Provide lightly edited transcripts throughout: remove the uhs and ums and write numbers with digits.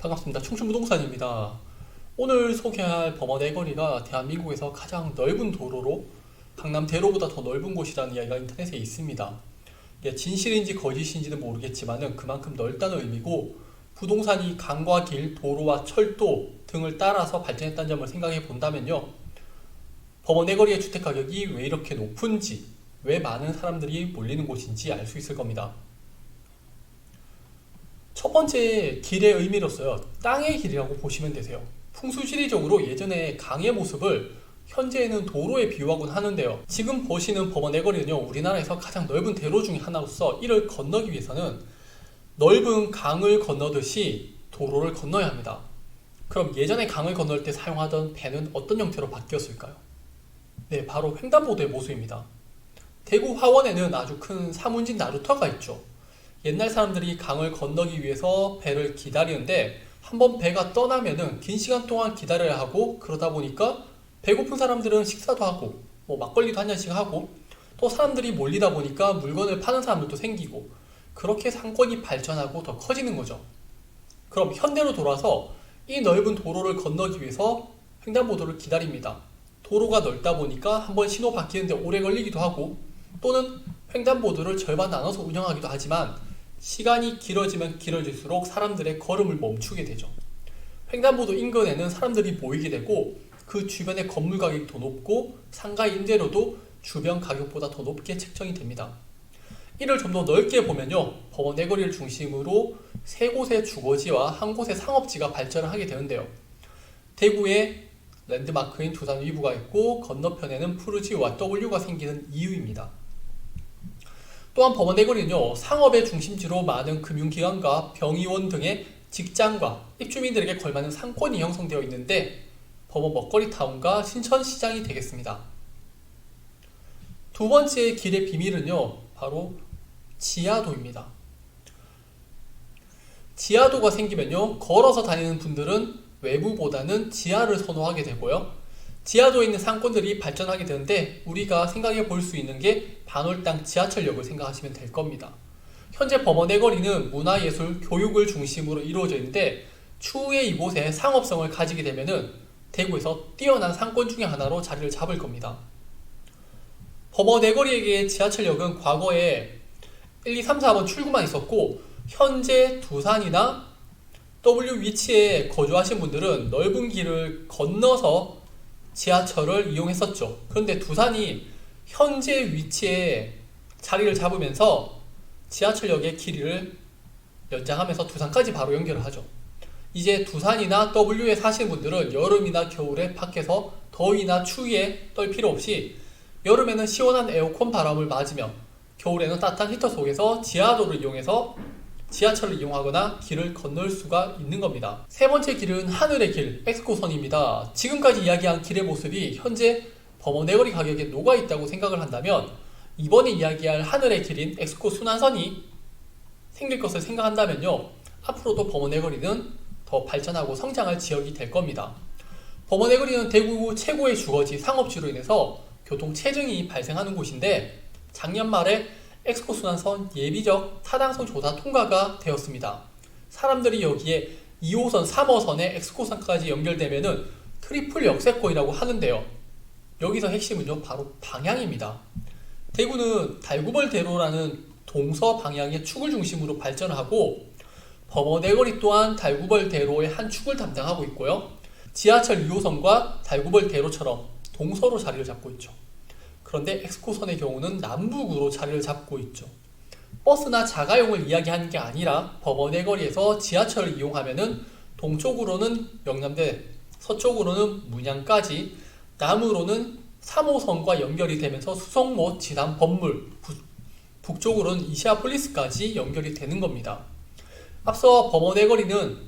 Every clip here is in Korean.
반갑습니다. 충춘부동산입니다. 오늘 소개할 범어네 거리가 대한민국에서 가장 넓은 도로로 강남대로보다 더 넓은 곳이라는 이야기가 인터넷에 있습니다. 이게 진실인지 거짓인지는 모르겠지만 그만큼 넓다는 의미고, 부동산이 강과 길, 도로와 철도 등을 따라서 발전했다는 점을 생각해 본다면요, 범어네 거리의 주택가격이 왜 이렇게 높은지, 왜 많은 사람들이 몰리는 곳인지 알 수 있을 겁니다. 첫 번째, 길의 의미로서요, 땅의 길이라고 보시면 되세요. 풍수지리적으로 예전에 강의 모습을 현재는 도로에 비유하곤 하는데요, 지금 보시는 범어네 거리는요, 우리나라에서 가장 넓은 대로 중에 하나로서 이를 건너기 위해서는 넓은 강을 건너듯이 도로를 건너야 합니다. 그럼 예전에 강을 건널 때 사용하던 배는 어떤 형태로 바뀌었을까요? 네, 바로 횡단보도의 모습입니다. 대구 화원에는 아주 큰 사문진 나루터가 있죠. 옛날 사람들이 강을 건너기 위해서 배를 기다리는데, 한번 배가 떠나면은 긴 시간 동안 기다려야 하고, 그러다 보니까 배고픈 사람들은 식사도 하고 막걸리도 한 잔씩 하고, 또 사람들이 몰리다 보니까 물건을 파는 사람들도 생기고, 그렇게 상권이 발전하고 더 커지는 거죠. 그럼 현대로 돌아서 이 넓은 도로를 건너기 위해서 횡단보도를 기다립니다. 도로가 넓다 보니까 한번 신호 바뀌는데 오래 걸리기도 하고, 또는 횡단보도를 절반 나눠서 운영하기도 하지만 시간이 길어지면 길어질수록 사람들의 걸음을 멈추게 되죠. 횡단보도 인근에는 사람들이 모이게 되고, 그 주변의 건물 가격이 더 높고 상가 임대료도 주변 가격보다 더 높게 책정이 됩니다. 이를 좀 더 넓게 보면요, 범어네 거리를 중심으로 세 곳의 주거지와 한 곳의 상업지가 발전을 하게 되는데요, 대구에 랜드마크인 두산 위브가 있고, 건너편에는 푸르지오와 W가 생기는 이유입니다. 또한 범어네 거리는요, 상업의 중심지로 많은 금융기관과 병의원 등의 직장과 입주민들에게 걸맞는 상권이 형성되어 있는데, 범어 먹거리 타운과 신천시장이 되겠습니다. 두 번째 길의 비밀은요, 바로 지하도입니다. 지하도가 생기면요, 걸어서 다니는 분들은 외부보다는 지하를 선호하게 되고요, 지하도에 있는 상권들이 발전하게 되는데, 우리가 생각해 볼 수 있는 게 반월당 지하철역을 생각하시면 될 겁니다. 현재 범어네 거리는 문화예술, 교육을 중심으로 이루어져 있는데, 추후에 이곳에 상업성을 가지게 되면은 대구에서 뛰어난 상권 중에 하나로 자리를 잡을 겁니다. 범어네 거리에게 지하철역은 과거에 1, 2, 3, 4번 출구만 있었고, 현재 두산이나 W 위치에 거주하신 분들은 넓은 길을 건너서 지하철을 이용했었죠. 그런데 두산이 현재 위치에 자리를 잡으면서 지하철역의 길이를 연장하면서 두산까지 바로 연결을 하죠. 이제 두산이나 W에 사시는 분들은 여름이나 겨울에 밖에서 더위나 추위에 떨 필요 없이, 여름에는 시원한 에어컨 바람을 맞으며 겨울에는 따뜻한 히터 속에서 지하도를 이용해서 지하철을 이용하거나 길을 건널 수가 있는 겁니다. 세 번째 길은 하늘의 길, 엑스코선입니다. 지금까지 이야기한 길의 모습이 현재 범어네 거리 가격에 녹아있다고 생각을 한다면, 이번에 이야기할 하늘의 길인 엑스코 순환선이 생길 것을 생각한다면요, 앞으로도 범어네 거리는 더 발전하고 성장할 지역이 될 겁니다. 범어네 거리는 대구 최고의 주거지, 상업지로 인해서 교통 체증이 발생하는 곳인데, 작년 말에 엑스코 순환선 예비적 타당성 조사 통과가 되었습니다. 사람들이 여기에 2호선, 3호선에 엑스코선까지 연결되면은 트리플 역세권이라고 하는데요, 여기서 핵심은요, 바로 방향입니다. 대구는 달구벌대로라는 동서 방향의 축을 중심으로 발전을 하고, 범어네 거리 또한 달구벌대로의 한 축을 담당하고 있고요, 지하철 2호선과 달구벌대로처럼 동서로 자리를 잡고 있죠. 그런데 엑스코선의 경우는 남북으로 자리를 잡고 있죠. 버스나 자가용을 이야기하는 게 아니라, 범어네 거리에서 지하철을 이용하면은 동쪽으로는 영남대, 서쪽으로는 문양까지, 남으로는 3호선과 연결이 되면서 수성로, 지담, 법물, 북쪽으로는 이시아폴리스까지 연결이 되는 겁니다. 앞서 범어네 거리는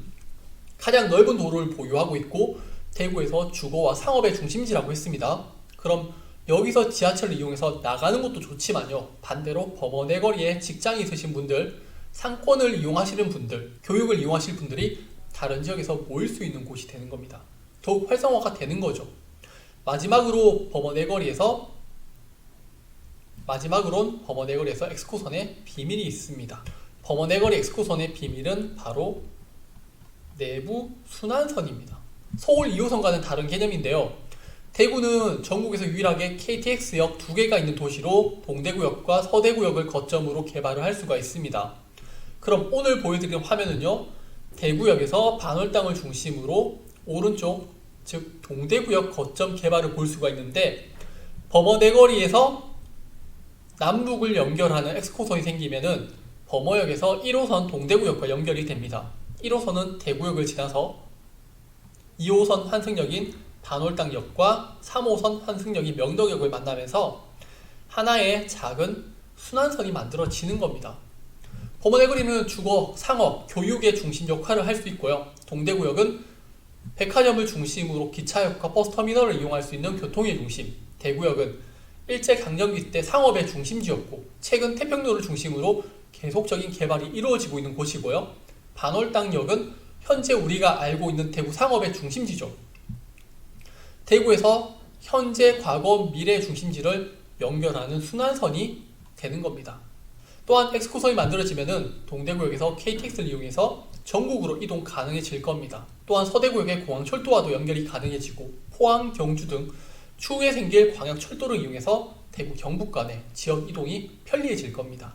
가장 넓은 도로를 보유하고 있고, 대구에서 주거와 상업의 중심지라고 했습니다. 그럼 여기서 지하철을 이용해서 나가는 것도 좋지만요, 반대로 범어네 거리에 직장이 있으신 분들, 상권을 이용하시는 분들, 교육을 이용하실 분들이 다른 지역에서 모일 수 있는 곳이 되는 겁니다. 더욱 활성화가 되는 거죠. 마지막으론 범어네 거리에서 엑스코선의 비밀이 있습니다. 범어네 거리 엑스코선의 비밀은 바로 내부 순환선입니다. 서울 2호선과는 다른 개념인데요. 대구는 전국에서 유일하게 KTX역 2개가 있는 도시로 동대구역과 서대구역을 거점으로 개발을 할 수가 있습니다. 그럼 오늘 보여드리는 화면은요, 대구역에서 반월당을 중심으로 오른쪽, 즉 동대구역 거점 개발을 볼 수가 있는데, 범어대거리에서 남북을 연결하는 엑스코선이 생기면은 범어역에서 1호선 동대구역과 연결이 됩니다. 1호선은 대구역을 지나서 2호선 환승역인 반월당역과 3호선 환승역인 명덕역을 만나면서 하나의 작은 순환선이 만들어지는 겁니다. 범어대거리는 주거, 상업, 교육의 중심 역할을 할 수 있고요. 동대구역은 백화점을 중심으로 기차역과 버스터미널을 이용할 수 있는 교통의 중심, 대구역은 일제강점기 때 상업의 중심지였고 최근 태평로를 중심으로 계속적인 개발이 이루어지고 있는 곳이고요. 반월당역은 현재 우리가 알고 있는 대구 상업의 중심지죠. 대구에서 현재, 과거, 미래 중심지를 연결하는 순환선이 되는 겁니다. 또한 엑스코선이 만들어지면은 동대구역에서 KTX를 이용해서 전국으로 이동 가능해질 겁니다. 또한 서대구역의 공항철도와도 연결이 가능해지고 포항, 경주 등 추후에 생길 광역철도를 이용해서 대구, 경북 간의 지역 이동이 편리해질 겁니다.